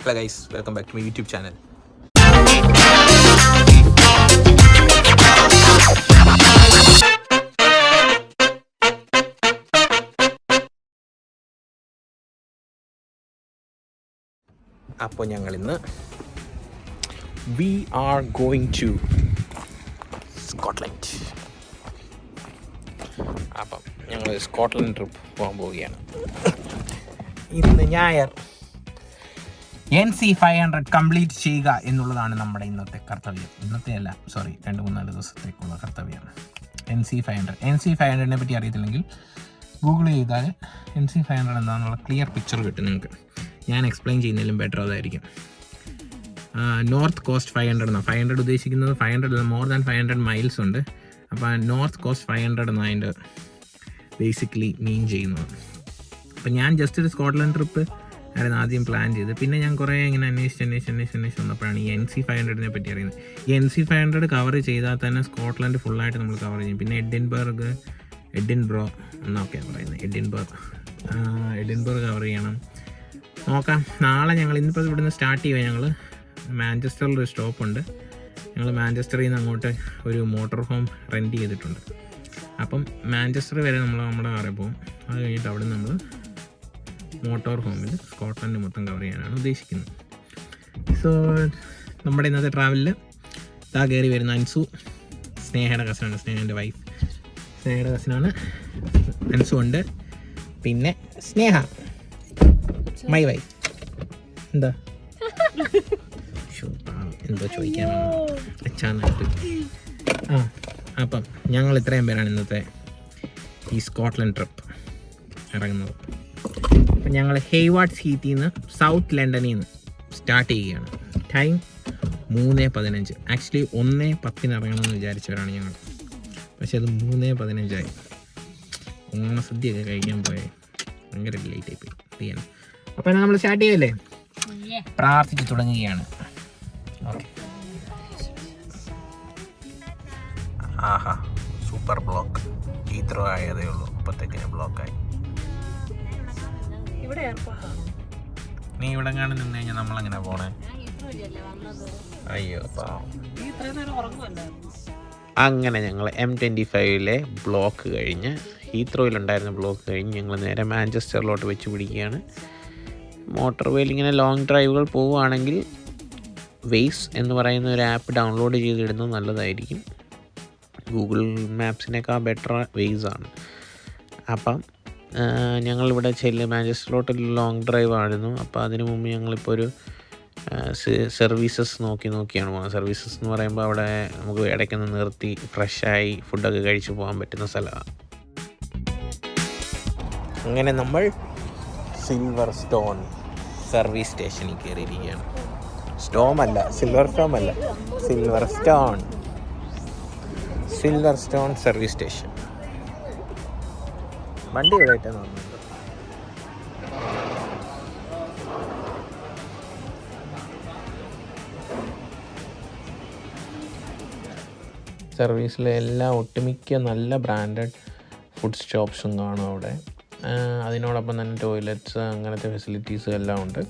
Hello guys, welcome back to my YouTube channel. അപ്പോൾ ഞങ്ങൾ ഇന്ന് we are going to Scotland. അപ്പം ഞങ്ങൾ സ്കോട്ട്ലൻഡ് ട്രിപ്പ് പോകാൻ പോവുകയാണ്. ഇന്ന് ഞായർ NC500 കംപ്ലീറ്റ് ചെയ്യുക എന്നുള്ളതാണ് നമ്മുടെ ഇന്നത്തെ കർത്തവ്യം. ഇന്നത്തെ അല്ല, സോറി, 2-3 ദിവസത്തേക്കുള്ള കർത്തവ്യമാണ്. NC500 പറ്റി അറിയത്തില്ലെങ്കിൽ ഗൂഗിൾ ചെയ്താൽ NC500 എന്താണെന്നുള്ള ക്ലിയർ പിക്ചർ കിട്ടും നിങ്ങൾക്ക്. ഞാൻ എക്സ്പ്ലെയിൻ ചെയ്യുന്നതിലും ബെറ്റർ അതായിരിക്കും. നോർത്ത് കോസ്റ്റ് 500 എന്നാണ്. 500 ഉദ്ദേശിക്കുന്നത് 500 മോർ ദാൻ 500 മൈൽസ് ഉണ്ട്. അപ്പോൾ നോർത്ത് കോസ്റ്റ് 500 എന്നാണ് അതിൻ്റെ ബേസിക്കലി മീൻ ചെയ്യുന്നത്. അപ്പോൾ ഞാൻ ജസ്റ്റ് ഒരു സ്കോട്ട്ലൻഡ് ട്രിപ്പ് ആയിരുന്നു ആദ്യം പ്ലാൻ ചെയ്ത്. പിന്നെ ഞാൻ കുറേ ഇങ്ങനെ അന്വേഷിച്ച് വന്നപ്പോഴാണ് ഈ NC500 പറ്റി അറിയുന്നത്. ഈ NC500 കവർ ചെയ്താൽ തന്നെ സ്കോട്ട്ലൻഡ് ഫുള്ളായിട്ട് നമ്മൾ കവർ ചെയ്യും. പിന്നെ എഡിൻബ്രോ എന്നൊക്കെയാണ് പറയുന്നത്. എഡിൻബർഗ് കവർ ചെയ്യണം. നോക്കാം. നാളെ ഞങ്ങൾ ഇന്നിപ്പോൾ ഇവിടുന്ന് സ്റ്റാർട്ട് ചെയ്യുക. ഞങ്ങൾ മാഞ്ചസ്റ്ററിലൊരു സ്റ്റോപ്പുണ്ട്. ഞങ്ങൾ മാഞ്ചസ്റ്ററിൽ നിന്ന് അങ്ങോട്ട് ഒരു മോട്ടോർ ഹോം റെൻറ്റ് ചെയ്തിട്ടുണ്ട്. അപ്പം മാഞ്ചസ്റ്റർ വരെ നമ്മുടെ കാറിൽ പോകും. അത് കഴിഞ്ഞിട്ട് അവിടെ നമ്മൾ മോട്ടോർ ഹോമിൽ സ്കോട്ട്ലൻഡ് മൊത്തം കവർ ചെയ്യാനാണ് ഉദ്ദേശിക്കുന്നത്. സോ നമ്മുടെ ഇന്നത്തെ ട്രാവലിൽ ഇതാ കയറി വരുന്ന അൻസു, സ്നേഹയുടെ കസിനാണ്, സ്നേഹൻ്റെ വൈഫ്, സ്നേഹയുടെ കസിനാണ്. അൻസു ഉണ്ട്. പിന്നെ സ്നേഹ, മൈ വൈഫ്. എന്താ എന്തോ ചോദിക്കാൻ അച്ഛനായിട്ട്. അപ്പം ഞങ്ങൾ ഇത്രയും പേരാണ് ഇന്നത്തെ ഈ സ്കോട്ട്ലൻഡ് ട്രിപ്പ് ഇറങ്ങുന്നത്. അപ്പം ഞങ്ങൾ ഹേവാർഡ്സ് ഹീത്തിൽ നിന്ന് സൗത്ത് ലണ്ടനിൽ നിന്ന് സ്റ്റാർട്ട് ചെയ്യുകയാണ്. ടൈം 3:15. ആക്ച്വലി 1:10 ഇറങ്ങണമെന്ന് വിചാരിച്ചവരാണ് ഞങ്ങൾ. പക്ഷെ അത് 3:15 ഓണസദ്യയൊക്കെ കഴിക്കാൻ പോയേ ഭയങ്കര ലേറ്റായി പോയി ചെയ്യാൻ. അപ്പോൾ നമ്മൾ സ്റ്റാർട്ട് ചെയ്യല്ലേ? പ്രാർത്ഥിച്ച് തുടങ്ങുകയാണ്. ഓക്കെ. ആഹാ, സൂപ്പർ ബ്ലോക്ക്. ഹീത്രോ ആയതേ ഉള്ളൂ, അപ്പോഴത്തേക്കിന് ബ്ലോക്കായി. നീ ഇവിടെ കാണാൻ നിന്ന് കഴിഞ്ഞാൽ നമ്മളെങ്ങനെ പോണേ? അയ്യോ പാവം. അങ്ങനെ ഞങ്ങൾ M25 ബ്ലോക്ക് കഴിഞ്ഞ്, ഹീത്രോയിലുണ്ടായിരുന്ന ബ്ലോക്ക് കഴിഞ്ഞ് ഞങ്ങൾ നേരെ മാഞ്ചസ്റ്ററിലോട്ട് വെച്ച് പിടിക്കുകയാണ്. മോട്ടോർ വേയിൽ ഇങ്ങനെ ലോങ് ഡ്രൈവുകൾ പോവുകയാണെങ്കിൽ വെയ്സ് എന്ന് പറയുന്ന ഒരു ആപ്പ് ഡൗൺലോഡ് ചെയ്തിടുന്നത് നല്ലതായിരിക്കും. ഗൂഗിൾ മാപ്സിനേക്കാൾ ബെറ്റർ വെയ്സ് ആണ്. അപ്പം ഞങ്ങളിവിടെ മാഞ്ചസ്റ്ററിലോട്ട് ലോങ് ഡ്രൈവ് ആയിരുന്നു. അപ്പോൾ അതിനു മുമ്പ് ഞങ്ങളിപ്പോൾ ഒരു സർവീസസ് നോക്കിയാണ് പോകുന്നത്. സർവീസസ് എന്ന് പറയുമ്പോൾ അവിടെ നമുക്ക് ഇടയ്ക്കൊന്ന് നിർത്തി ഫ്രഷായി ഫുഡൊക്കെ കഴിച്ച് പോകാൻ പറ്റുന്ന സ്ഥലമാണ്. അങ്ങനെ നമ്മൾ സിൽവർ സ്റ്റോൺ സർവീസ് സ്റ്റേഷനിൽ കയറിയിരിക്കുകയാണ്. Silver stone service station. വണ്ടി ഇവിടെ ആയിട്ടാണ് വന്നത്. സർവീസിലെ ഒട്ടുമിക്ക നല്ല ബ്രാൻഡഡ് ഫുഡ് സ്റ്റോപ്സും കാണും അവിടെ. അതിനോടൊപ്പം തന്നെ ടോയ്ലറ്റ്സ്, അങ്ങനത്തെ ഫെസിലിറ്റീസ് എല്ലാം ഉണ്ട്.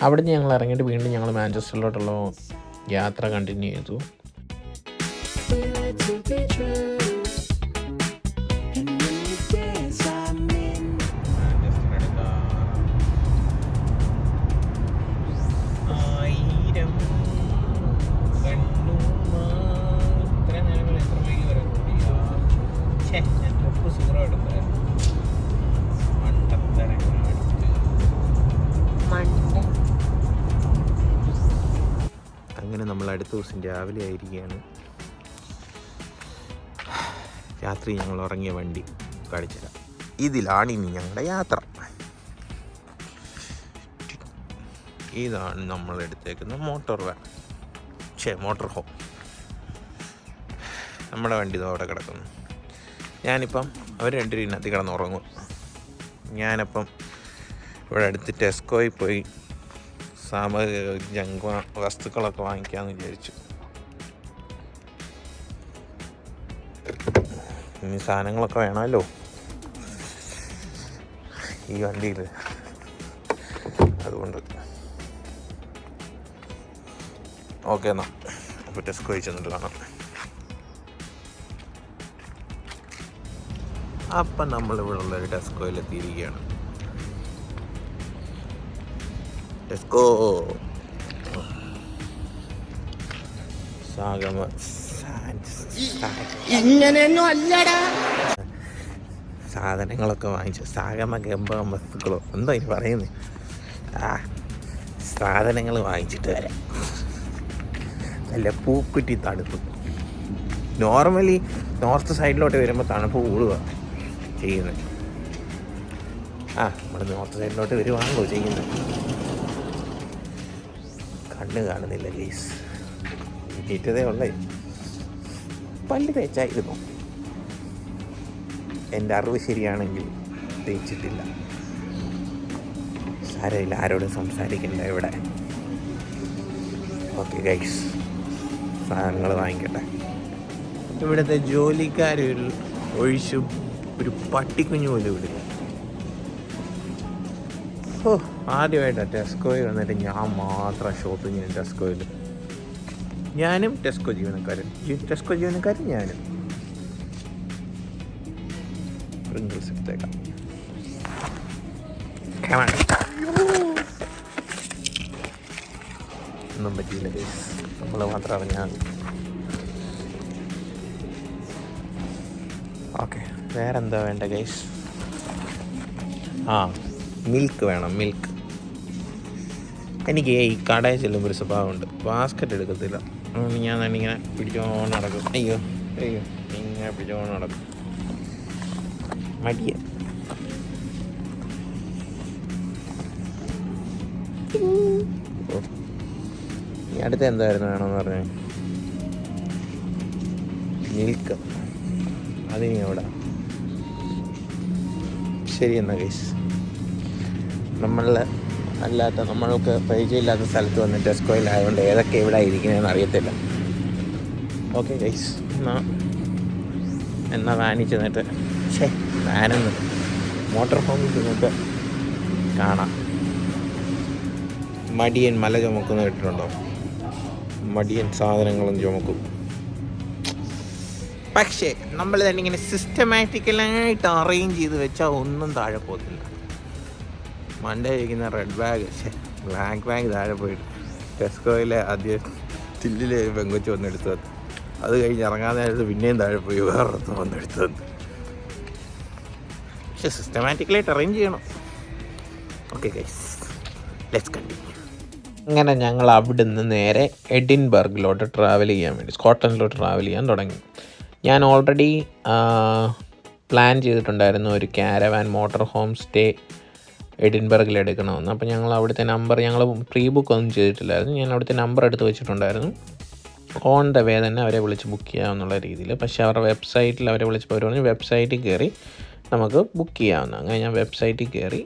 അവിടെ നിന്ന് ഞങ്ങൾ ഇറങ്ങിയിട്ട് വീണ്ടും ഞങ്ങൾ മാഞ്ചസ്റ്ററിലോട്ടുള്ള യാത്ര കണ്ടിന്യൂ ചെയ്തു. അങ്ങനെ നമ്മൾ അടുത്ത ദിവസം രാവിലെ ആയിരിക്കുകയാണ്. രാത്രി ഞങ്ങൾ ഉറങ്ങിയ വണ്ടി കാണിച്ചുതരാം. ഇതിലാണ് ഇനി ഞങ്ങളുടെ യാത്ര. ഇതാണ് നമ്മൾ എടുത്തേക്കുന്ന മോട്ടോർ ഹോം. നമ്മുടെ വണ്ടി അവിടെ കിടക്കുന്നു. ഞാനിപ്പം അവർ രണ്ടുപേരും ഇതിനകത്ത് കിടന്നുറങ്ങും. ഞാനപ്പം ഇവിടെ അടുത്ത് ടെസ്കോയിൽ പോയി വസ്തുക്കളൊക്കെ വാങ്ങിക്കാമെന്ന് വിചാരിച്ചു. ഇനി സാധനങ്ങളൊക്കെ വേണമല്ലോ ഈ വണ്ടിയിൽ. അതുകൊണ്ട് ഓക്കെ എന്നാൽ അപ്പോൾ ടെസ്കോ ചെന്നിട്ട് കാണാം. അപ്പം നമ്മളിവിടെ ഉള്ളൊരു ടെസ്കോയിൽ എത്തിയിരിക്കുകയാണ്. ടെസ്കോ ഇങ്ങനെയൊന്നും അല്ലടാ. സാധനങ്ങളൊക്കെ വാങ്ങിച്ചു. സാഗമ ഗംഭ വസ്തുക്കളോ എന്താ ഇനി പറയുന്നത്. സാധനങ്ങൾ വാങ്ങിച്ചിട്ട് വരാം. നല്ല പൂക്കുറ്റി തണുപ്പ്. നോർമലി നോർത്ത് സൈഡിലോട്ട് വരുമ്പോൾ തണുപ്പ് കൂടുക ചെയ്യുന്നത്. നമ്മൾ നോർത്ത് സൈഡിലോട്ട് വരുവാണല്ലോ ചെയ്യുന്നത്. കണ്ണ് കാണുന്നില്ല ഗൈസ്. നീറ്റതേ ഉള്ളേ. പല്ല് തേച്ചായിരുന്നു. എൻ്റെ അറിവ് ശരിയാണെങ്കിൽ തേച്ചിട്ടില്ല. സാരമില്ല, ആരോടും സംസാരിക്കില്ല ഇവിടെ. ഓക്കെ ഗൈസ്, സാധനങ്ങൾ വാങ്ങിക്കട്ടെ. ഇവിടുത്തെ ജോലിക്കാരിൽ ഒഴിച്ചും ഒരു പട്ടിക്കുഞ്ഞു പോലും ഇവിടില്ല. ആദ്യമായിട്ടാണ് ടെസ്കോയിൽ വന്നിട്ട് ഞാൻ മാത്രം ഷോപ്പ് ചെയ്യാൻ ടെസ്കോയിൽ. ഞാനും ടെസ്കോ ജീവനക്കാരൻ, ടെസ്കോ ജീവനക്കാരൻ ഞാനും. പ്രിങ്കിൾസ് എടുത്തേക്കാം. ഒന്നും പറ്റിയില്ല ഗൈസ്, നമ്മൾ മാത്രം അറിഞ്ഞാൽ മതി. ഓക്കെ, വേറെന്താ വേണ്ട ഗൈസ്? മിൽക്ക് വേണം. മിൽക്ക്. എനിക്ക് ഈ കടയിൽ ചെല്ലുമ്പോൾ ഒരു സ്വഭാവമുണ്ട്, ബാസ്ക്കറ്റ് എടുക്കത്തില്ല. ഞാൻ തന്നെ ഇങ്ങനെ പിടിച്ചോണ്ട് നടക്കും. അയ്യോ ഇങ്ങനെ പിടിച്ചോണ്ട് നടക്കും. മടിയ. ഈ അടുത്ത് എന്തായിരുന്നു വേണമെന്ന് പറഞ്ഞു? മിൽക്ക്. അതിനി എവിടെ? ശരി എന്നാ ഗൈസ്, നമ്മൾക്ക് പരിചയമില്ലാത്ത സ്ഥലത്ത് വന്ന് ടെസ്കോയിലായതുകൊണ്ട് ഏതൊക്കെ ഇവിടെ ഇരിക്കുന്നതെന്ന് അറിയത്തില്ല. ഓക്കെ ഗൈസ്, എന്നാ വാനിൽ ചെന്നിട്ട് വാനെന്ന് മോട്ടോർ ഹോമിൽ ചെന്നിട്ട് കാണാം. മടിയൻ മല ചുമക്കുന്ന കേട്ടിട്ടുണ്ടോ? മടിയൻ സാധനങ്ങളും ചുമക്കും. പക്ഷേ നമ്മൾ തന്നെ ഇങ്ങനെ സിസ്റ്റമാറ്റിക്കലായിട്ട് അറേഞ്ച് ചെയ്ത് വെച്ചാൽ ഒന്നും താഴെ പോകത്തില്ല. മണ്ടേ ഇരിക്കുന്ന റെഡ് ബാഗ്, ബ്ലാക്ക് ബാഗ് താഴെ പോയിട്ട് ടെസ്കോയിലെ ആദ്യം ചില്ലിലെ പെങ്കൊച്ച് വന്നെടുത്തത്. അത് കഴിഞ്ഞ് ഇറങ്ങാൻ നേരത്ത് പിന്നെയും താഴെ പോയി വേറൊരുത്ത് വന്നെടുത്തത്. പക്ഷെ സിസ്റ്റമാറ്റിക്കലായിട്ട് അറേഞ്ച് ചെയ്യണം. Okay guys, let's continue. അങ്ങനെ ഞങ്ങൾ അവിടെ നിന്ന് നേരെ എഡിൻബർഗിലോട്ട് ട്രാവൽ ചെയ്യാൻ വേണ്ടി, സ്കോട്ട്ലൻഡിലോട്ട് ട്രാവൽ ചെയ്യാൻ തുടങ്ങി. ഞാൻ ഓൾറെഡി പ്ലാൻ ചെയ്തിട്ടുണ്ടായിരുന്നു ഒരു കാരവാൻ മോട്ടോർ ഹോം സ്റ്റേ എഡിൻബർഗിൽ എടുക്കണമെന്ന്. അപ്പോൾ ഞങ്ങൾ അവിടുത്തെ നമ്പർ, ഞങ്ങൾ പ്രീ ബുക്ക് ഒന്നും ചെയ്തിട്ടില്ലായിരുന്നു. ഞാൻ അവിടുത്തെ നമ്പർ എടുത്ത് വെച്ചിട്ടുണ്ടായിരുന്നു. ഓൺ ദ വേ തന്നെ അവരെ വിളിച്ച് ബുക്ക് ചെയ്യാമെന്നുള്ള രീതിയിൽ. പക്ഷേ അവരുടെ വെബ്സൈറ്റിൽ അവരെ വിളിച്ചപ്പോൾ അവർ പറഞ്ഞു വെബ്സൈറ്റിൽ കയറി നമുക്ക് ബുക്ക് ചെയ്യാവുന്ന. അങ്ങനെ ഞാൻ വെബ്സൈറ്റിൽ കയറി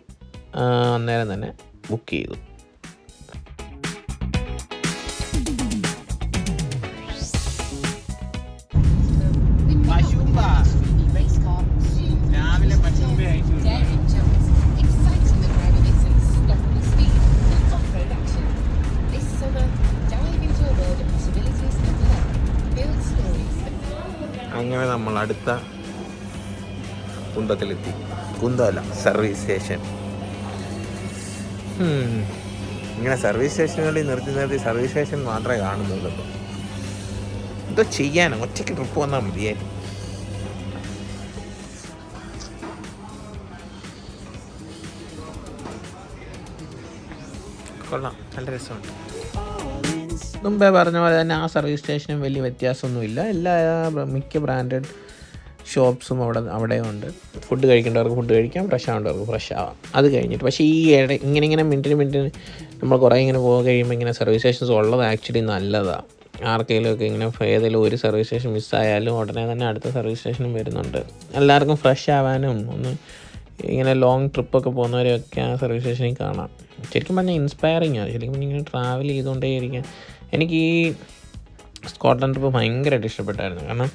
അന്നേരം തന്നെ ബുക്ക് ചെയ്തു. അങ്ങനെ നമ്മൾ അടുത്ത കുന്തത്തിലെത്തി. കുന്തമല്ല, സർവീസ് സ്റ്റേഷൻ. ഇങ്ങനെ സർവീസ് സ്റ്റേഷനുകളിൽ നിർത്തി സർവീസ് സ്റ്റേഷൻ മാത്രമേ കാണുന്നുള്ളൂ. ഇപ്പോൾ എന്തോ ചെയ്യാനോ, ഒറ്റയ്ക്ക് ട്രിപ്പ് വന്നാൽ മതിയായിരുന്നു. കൊള്ളാം, നല്ല രസമുണ്ട്. മുമ്പേ പറഞ്ഞ പോലെ തന്നെ ആ സർവീസ് സ്റ്റേഷനും വലിയ വ്യത്യാസമൊന്നുമില്ല. മിക്ക ബ്രാൻഡഡ് ഷോപ്സും അവിടെയുണ്ട്. ഫുഡ് കഴിക്കേണ്ടവർക്ക് ഫുഡ് കഴിക്കാം, ഫ്രഷ് ആവേണ്ടവർക്ക് ഫ്രഷ് ആവാം. അത് കഴിഞ്ഞിട്ട് പക്ഷേ ഈ ഇങ്ങനെ മിനിറ്റിന് നമ്മൾ കുറേ ഇങ്ങനെ പോകാൻ കഴിയുമ്പോൾ ഇങ്ങനെ സർവീസ് സ്റ്റേഷൻസ് ഉള്ളത് ആക്ച്വലി നല്ലതാണ്. ആർക്കെങ്കിലുമൊക്കെ ഇങ്ങനെ ഏതെങ്കിലും ഒരു സർവീസ് സ്റ്റേഷൻ മിസ്സായാലും ഉടനെ തന്നെ അടുത്ത സർവീസ് സ്റ്റേഷനും വരുന്നുണ്ട്. എല്ലാവർക്കും ഫ്രഷ് ആവാനും ഒന്ന് ഇങ്ങനെ ലോങ് ട്രിപ്പൊക്കെ പോകുന്നവരെയൊക്കെ ആ സർവീസ് സ്റ്റേഷനിൽ കാണാം. ശരിക്കും പറഞ്ഞാൽ ഇൻസ്പയറിങ് ആണ്. ശരിക്കും പറഞ്ഞാൽ ഇങ്ങനെ ട്രാവൽ ചെയ്തുകൊണ്ടേ ഇരിക്കാൻ എനിക്ക് ഈ സ്കോട്ട്ലൻഡ് ട്രിപ്പ് ഭയങ്കരമായിട്ട് ഇഷ്ടപ്പെട്ടായിരുന്നു. കാരണം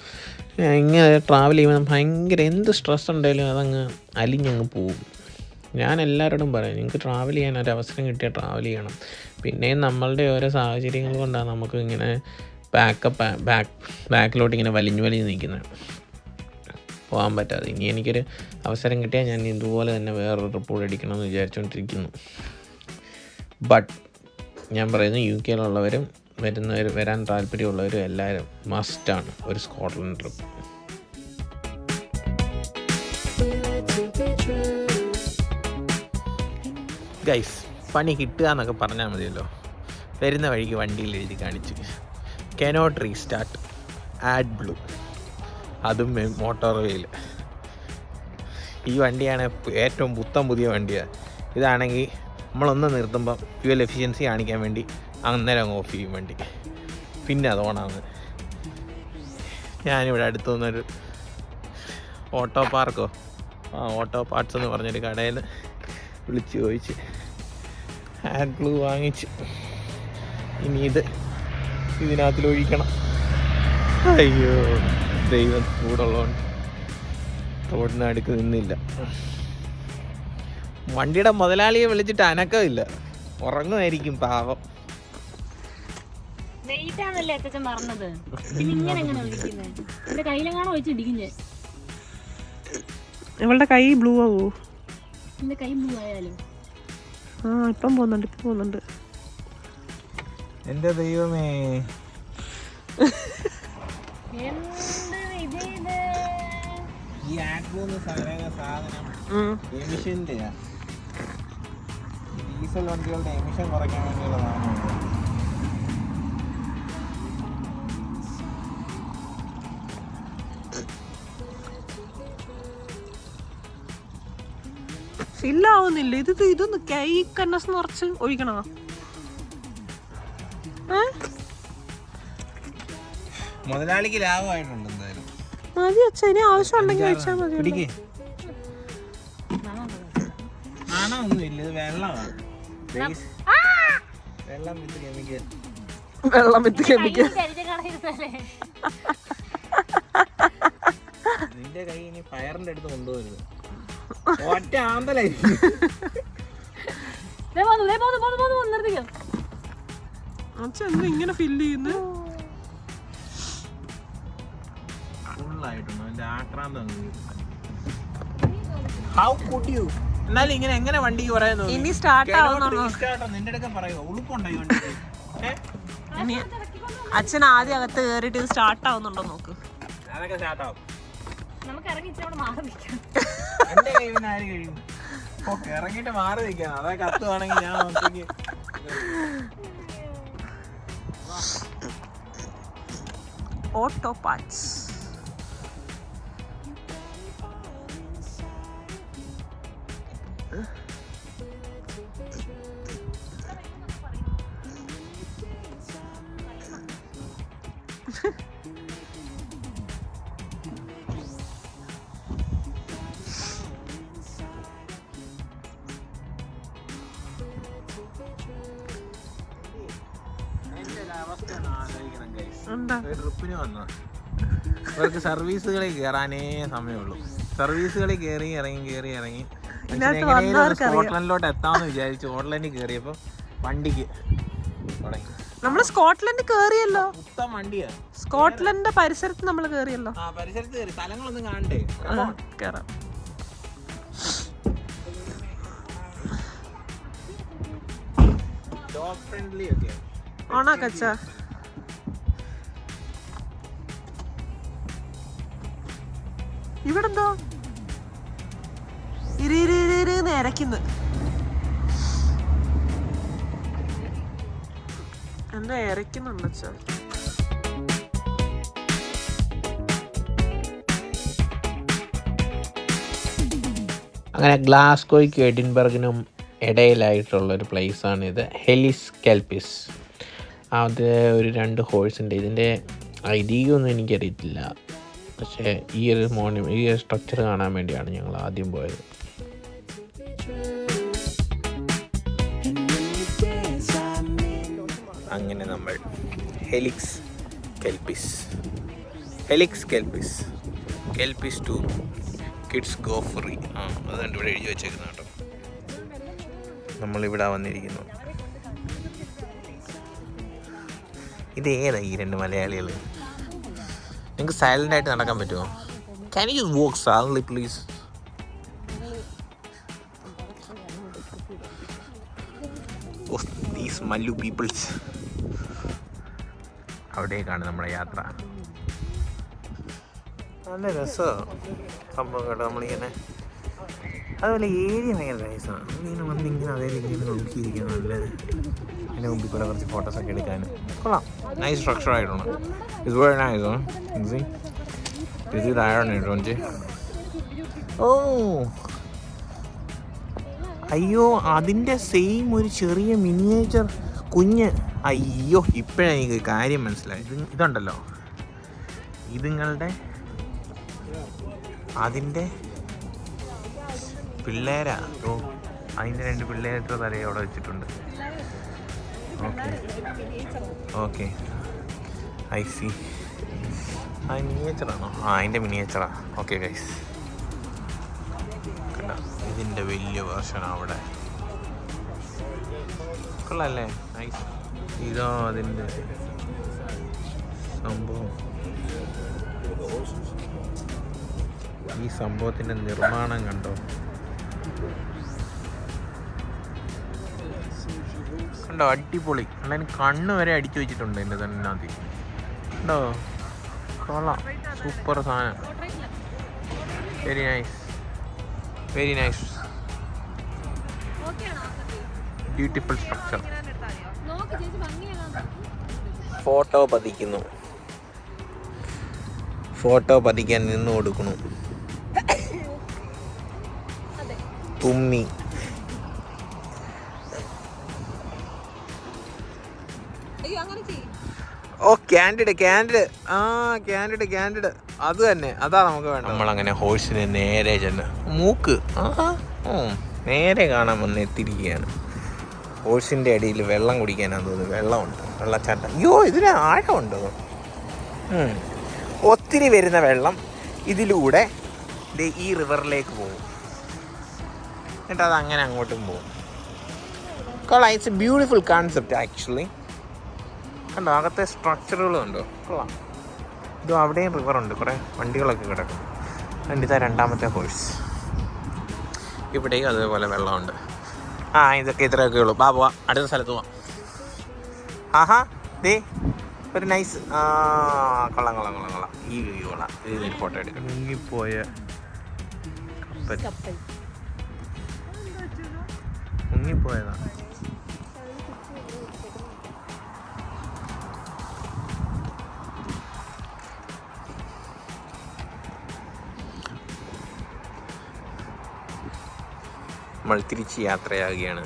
ഇങ്ങനെ ട്രാവൽ ചെയ്യുമ്പോൾ ഭയങ്കര എന്ത് സ്ട്രെസ് ഉണ്ടെങ്കിലും അതങ്ങ് അലിഞ്ഞങ്ങ് പോകും. ഞാൻ എല്ലാവരോടും പറയും, നിങ്ങൾക്ക് ട്രാവൽ ചെയ്യാൻ ഒരു അവസരം കിട്ടിയാൽ ട്രാവൽ ചെയ്യണം. പിന്നെയും നമ്മളുടെ ഓരോ സാഹചര്യങ്ങൾ കൊണ്ടാണ് നമുക്ക് ഇങ്ങനെ ബാക്കിലോട്ട് ഇങ്ങനെ വലിഞ്ഞു നിൽക്കുന്നത്, പോകാൻ പറ്റാതെ. ഇനി എനിക്കൊരു അവസരം കിട്ടിയാൽ ഞാൻ ഇതുപോലെ തന്നെ വേറൊരു ട്രിപ്പ് അടിക്കണമെന്ന് വിചാരിച്ചുകൊണ്ടിരിക്കുന്നു. ബട്ട് ഞാൻ പറയുന്നു, UK യിലുള്ളവരും വരാൻ താല്പര്യമുള്ളവരും എല്ലാവരും മസ്റ്റാണ് ഒരു സ്കോട്ട്ലൻഡ് ട്രിപ്പ്. ഗൈസ്, പണി കിട്ടുക എന്നൊക്കെ പറഞ്ഞാൽ മതിയല്ലോ. വരുന്ന വഴിക്ക് വണ്ടിയിൽ എഴുതി കാണിച്ച് കനോട്ട് റീസ്റ്റാർട്ട് ആഡ് ബ്ലൂ, അതും മോട്ടോർവേയിൽ. ഈ വണ്ടിയാണ് ഏറ്റവും പുതിയ വണ്ടിയാണ്. ഇതാണെങ്കിൽ നമ്മളൊന്ന് നിർത്തുമ്പം ഫ്യൂവൽ എഫിഷ്യൻസി കാണിക്കാൻ വേണ്ടി അന്നേരം ഓഫ് ചെയ്യും വണ്ടി, പിന്നെ അത് ഓണാണ്. ഞാനിവിടെ അടുത്തു നിന്നൊരു ഓട്ടോ പാർട്സ് എന്ന് പറഞ്ഞൊരു കടയിൽ വിളിച്ച് ചോദിച്ച് ആഡ് ബ്ലൂ വാങ്ങിച്ച് ഇനി ഇതിനകത്തിൽ ഒഴിക്കണം. അയ്യോ ദൈവം കൂടുള്ളതുകൊണ്ട് റോഡിന് അടുക്ക് നിന്നില്ല. വണ്ടിയുടെ മുതലാളിയെ വിളിച്ചിട്ട് അനക്കമില്ല, ഉറങ്ങുമായിരിക്കും പാവം. ഇവളുടെ കൈ ബ്ലൂ ആവോ? ഇപ്പം പോകുന്നുണ്ട്. എന്റെ ദൈവമേ, ഈ ആഡ്ബ്ലൂ സാധനം എമിഷൻ്റെ ഡീസൽ വണ്ടികളുടെ എമിഷൻ കുറയ്ക്കാൻ വേണ്ടിയുള്ളതാണ്. ഫില്ലാവുന്നില്ല. ഇതൊന്ന് കൈ കന്നസ് നിറച്ച് ഒഴിക്കണോ? മുതലാളിക്ക് ലാഭമായിട്ടുണ്ട് എന്തായാലും. മതി അച്ഛാ, ഇനി ആവശ്യം ഉണ്ടെങ്കിൽ വെച്ചാൽ മതി. ആണൊന്നുമില്ല, ഇത് വെള്ളമാണ്. വെള്ളം വിത്ത് കെമിക്കൽ. നിന്റെ കൈ ഇനി ഫയറിന്റെ അടുത്ത് കൊണ്ടുപോകരുത്, ഒറ്റ ആന്തലായിരിക്കും. അച്ഛൻ എന്താ ഇങ്ങനെ ഫില്ല് ചെയ്യുന്നു? ഫുള്ളായിട്ടുണ്ട് എന്റെ ആക്രാന്തം. How could you? എന്നാലും ഇങ്ങനെ എങ്ങനെ വണ്ടിക്ക് പറയുന്നു? ഇനി സ്റ്റാർട്ട് ആവുന്നുണ്ടോ? നിന്റെ അടുക്ക പറയുക ഉളുപ്പുണ്ടായി വണ്ടിക്ക്. അച്ഛൻ ആദ്യം അകത്ത് കയറിയിട്ട് ഇത് സ്റ്റാർട്ട് ആവുന്നുണ്ടോ നോക്ക്. അതൊക്കെ സ്റ്റാർട്ട് ആവും. എന്റെ കൈ പിന്നെ ആര് കഴിയും? ഇറങ്ങിട്ട് മാറി നിൽക്കണം. അതൊക്കെ കത്തുവാണെങ്കിൽ ഞാൻ നോക്കി. Auto parts. ട്രിപ്പിന് വന്ന ഇവർക്ക് സർവീസുകളിൽ കയറാനേ സമയമുള്ളൂ. സർവീസുകളിൽ കയറി ഇറങ്ങി സ്കോട്ട്ലൻഡിലോട്ട് എത്താമെന്ന് വിചാരിച്ചു. സ്കോട്ട്ലൻഡിൽ കയറിയപ്പോൾ വണ്ടിക്ക് തുടങ്ങി. നമ്മള് സ്കോട്ട്ലൻഡ് കേറിയല്ലോ. മൊത്തം വണ്ടിയാ. സ്കോട്ട്ലൻഡിന്റെ പരിസരത്ത് നമ്മൾ കേറിയല്ലോ. പരിസരത്ത് കയറി സ്ഥലങ്ങളൊന്നും കാണണ്ടേ? കേറാം. ഡോഗ് ഫ്രണ്ട്ലി ഒക്കെ ആണോ കച്ച? ഇവിടെന്തോ ഇരക്കുന്നു. എന്താ ഇരക്കുന്നുണ്ട് അച്ഛാ? അങ്ങനെ ഗ്ലാസ്ഗോയ്ക്കും എഡിൻബർഗിനും ഇടയിലായിട്ടുള്ളൊരു പ്ലേസാണിത്, ഹെലിസ് കെൽപിസ്. അത് ഒരു 2 ഹോഴ്സുണ്ട്. ഇതിൻ്റെ ഐതിഹ്യമൊന്നും എനിക്കറിയത്തില്ല, പക്ഷേ ഈ ഒരു സ്ട്രക്ചർ കാണാൻ വേണ്ടിയാണ് ഞങ്ങൾ ആദ്യം പോയത്. അങ്ങനെ നമ്മൾ Helix Kelpies two kids go free. അതുകൊണ്ട് ഇവിടെ എഴുതി വെച്ചേക്കുന്ന കേട്ടോ. നമ്മളിവിടെ വന്നിരിക്കുന്നു. ഇതേതാ ഈ രണ്ട് മലയാളികൾ? നിങ്ങൾക്ക് സൈലൻ്റ് ആയിട്ട് നടക്കാൻ പറ്റുമോ? Can you walk silently please? These Mallu peoples. അവിടേക്കാണ് നമ്മുടെ യാത്ര. നല്ല രസമാണ് സംഭവം കേട്ടോ. നമ്മളിങ്ങനെ അതുപോലെ ഏരിയ ഭയങ്കര നൈസാണ്. നമ്മളിങ്ങനെ വന്നിങ്ങനെ അതേ ഇങ്ങനെ നോക്കിയിരിക്കാൻ നല്ല അതിൻ്റെ മുമ്പിൽ കൂടെ കുറച്ച് ഫോട്ടോസൊക്കെ എടുക്കാനും കൊള്ളാം. നൈസ് സ്ട്രക്ചർ ആയിട്ടുണ്ട്. It's very nice. ഇത് താഴെ ഇട്ടോഞ്ച്. ഓ അയ്യോ, അതിൻ്റെ സെയിം ഒരു ചെറിയ മിനിയേച്ചർ കുഞ്ഞ്. അയ്യോ, ഇപ്പോഴാണ് എനിക്ക് കാര്യം മനസ്സിലായി. ഇതുണ്ടല്ലോ, ഇതുങ്ങളുടെ അതിൻ്റെ പിള്ളേരാ. ഓ, അതിൻ്റെ 2 പിള്ളേരുടെ തലയെ അവിടെ വെച്ചിട്ടുണ്ട്. Okay okay, I C. ആ മിനിയേച്ചറാണോ? ആ, അതിൻ്റെ മിനിയേച്ചറാ. ഓക്കെ ഗൈസ്, കണ്ടോ, ഇതിൻ്റെ വലിയ വേർഷൻ അവിടെ. കൊള്ളാല്ലേ? നൈസ്. ഇതോ അതിൻ്റെ സംഭവം. ഈ സംഭവത്തിൻ്റെ നിർമ്മാണം കണ്ടോ? കണ്ടോ, അടിപൊളി. അതിന് കണ്ണ് വരെ അടിച്ചു വെച്ചിട്ടുണ്ട് എൻ്റെ തന്നെ അതിൽ. കണ്ടോ, കൊള്ളാം. സൂപ്പർ സാധനം. Very nice, very nice. Beautiful structure. Photo പതിക്കുന്നു. ഫോട്ടോ പതിക്കാൻ നിന്ന് കൊടുക്കുന്നു. തുമ്മി. ഓ, ക്യാൻഡിഡ്. ആ, ക്യാൻഡിഡ് അത് തന്നെ, അതാ നമുക്ക് വേണം. നമ്മളങ്ങനെ ഹോഴ്സിന് നേരെ ചെന്ന് മൂക്ക് നേരെ കാണാൻ വന്ന് എത്തിയിരിക്കുകയാണ്. ഹോഴ്സിൻ്റെ അടിയിൽ വെള്ളം കുടിക്കാനാന്ന് തോന്നുന്നു. വെള്ളമുണ്ട്, വെള്ളച്ചാട്ടം. അയ്യോ, ഇതിന് ആഴമുണ്ടോ? ഒത്തിരി വരുന്ന വെള്ളം ഇതിലൂടെ ഈ റിവറിലേക്ക് പോകും. എന്നിട്ട് അത് അങ്ങനെ അങ്ങോട്ടും പോകും. കൊള്ളാം. It's A beautiful concept actually. കണ്ടോ, അകത്തെ സ്ട്രക്ചറുകളും ഉണ്ടോ? കൊള്ളാം. ഇതും അവിടെയും റിവറുണ്ട്, കുറേ വണ്ടികളൊക്കെ കിടക്കും. അതുകൊണ്ട് ഇതാ 2ാമത്തെ ഹോഴ്സ്. ഇവിടെയും അതേപോലെ വെള്ളമുണ്ട്. ആ, ഇതൊക്കെ ഇത്രയൊക്കെ ഉള്ളൂ. പോവാ, അടുത്ത സ്ഥലത്ത് പോവാം. ആഹാ, ദേ ഒരു നൈസ്. കൊള്ളാം. ഈ വ്യൂ കൊള്ളാം. ഇതിൽ ഫോട്ടോ എടുക്കാം. മുങ്ങിപ്പോയ കപ്പൽ. മുങ്ങിപ്പോയതാണ്. നമ്മൾ തിരിച്ച് യാത്രയാകുകയാണ്.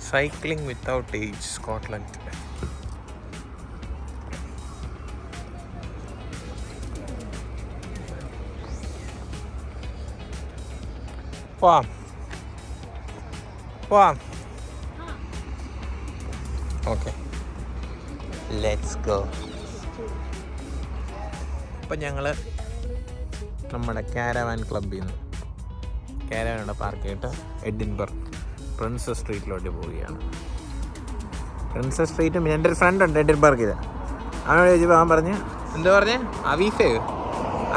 Cycling without age, Scotland. പോവാം. Okay, let's go. അപ്പം ഞങ്ങൾ നമ്മുടെ കാരവാൻ ക്ലബ്ബിൽ നിന്ന് കാരവാനോടെ പാർക്ക് ചെയ്തിട്ട് എഡിൻബർഗ് പ്രിൻസസ് സ്ട്രീറ്റിലോട്ട് പോവുകയാണ്. പ്രിൻസസ് സ്ട്രീറ്റും പിന്നെ എൻ്റെ ഒരു ഫ്രണ്ട് ഉണ്ട് എഡിൻബർഗിൽ. അവനോട് ചോദിച്ചപ്പോൾ അവൻ പറഞ്ഞ്, എന്താ പറഞ്ഞേ,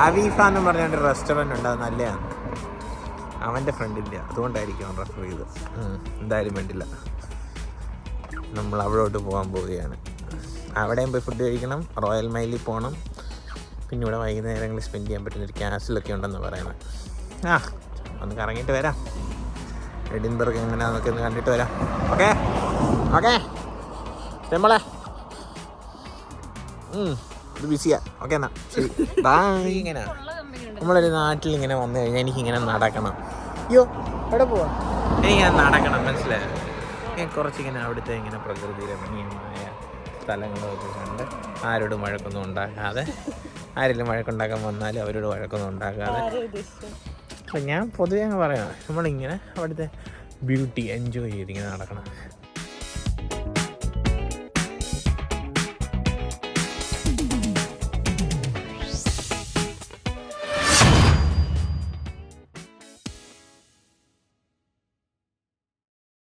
അവീഫ എന്നും പറഞ്ഞൊരു റെസ്റ്റോറൻറ്റ് ഉണ്ട്, അത് നല്ലതാണ്. അവൻ്റെ ഫ്രണ്ടില്ല, അതുകൊണ്ടായിരിക്കും അവൻ റെഫർ ചെയ്ത്. എന്തായാലും വേണ്ടില്ല, നമ്മൾ അവിടോട്ട് പോകാൻ പോവുകയാണ്. അവിടെയും പോയി ഫുഡ് കഴിക്കണം, റോയൽ മൈലിൽ പോകണം. പിന്നെ ഇവിടെ വൈകുന്നേരങ്ങളിൽ സ്പെൻഡ് ചെയ്യാൻ പറ്റുന്നൊരു ക്യാസിലൊക്കെ ഉണ്ടെന്ന് പറയുന്നത്. ഒന്ന് കറങ്ങിയിട്ട് വരാം. എഡിൻബർഗ് എങ്ങനെയാണെന്നൊക്കെ ഒന്ന് കണ്ടിട്ട് വരാം. ഓക്കെ നമ്മളെ ഇത് ബിസിയാ. ഓക്കെ, എന്നാൽ ശരി, ബായ്. ഇങ്ങനെ നമ്മളൊരു നാട്ടിൽ ഇങ്ങനെ വന്നു കഴിഞ്ഞാൽ എനിക്കിങ്ങനെ നടക്കണം. അയ്യോ, എവിടെ പോവാ? എനിക്കിങ്ങനെ നടക്കണം, മനസ്സിലായോ? ഞാൻ കുറച്ചിങ്ങനെ അവിടുത്തെ ഇങ്ങനെ പ്രകൃതി രമണീയമായ സ്ഥലങ്ങളൊക്കെ കണ്ട് ആരോടും വഴക്കൊന്നും ഉണ്ടാക്കാതെ, ആരെങ്കിലും വഴക്കുണ്ടാക്കാൻ വന്നാലും അവരോട് വഴക്കൊന്നും ഉണ്ടാക്കാതെ. അപ്പം ഞാൻ പൊതുവെ അങ്ങ് പറയാം, നമ്മളിങ്ങനെ അവിടുത്തെ ബ്യൂട്ടി എൻജോയ് ചെയ്തിങ്ങനെ നടക്കണം.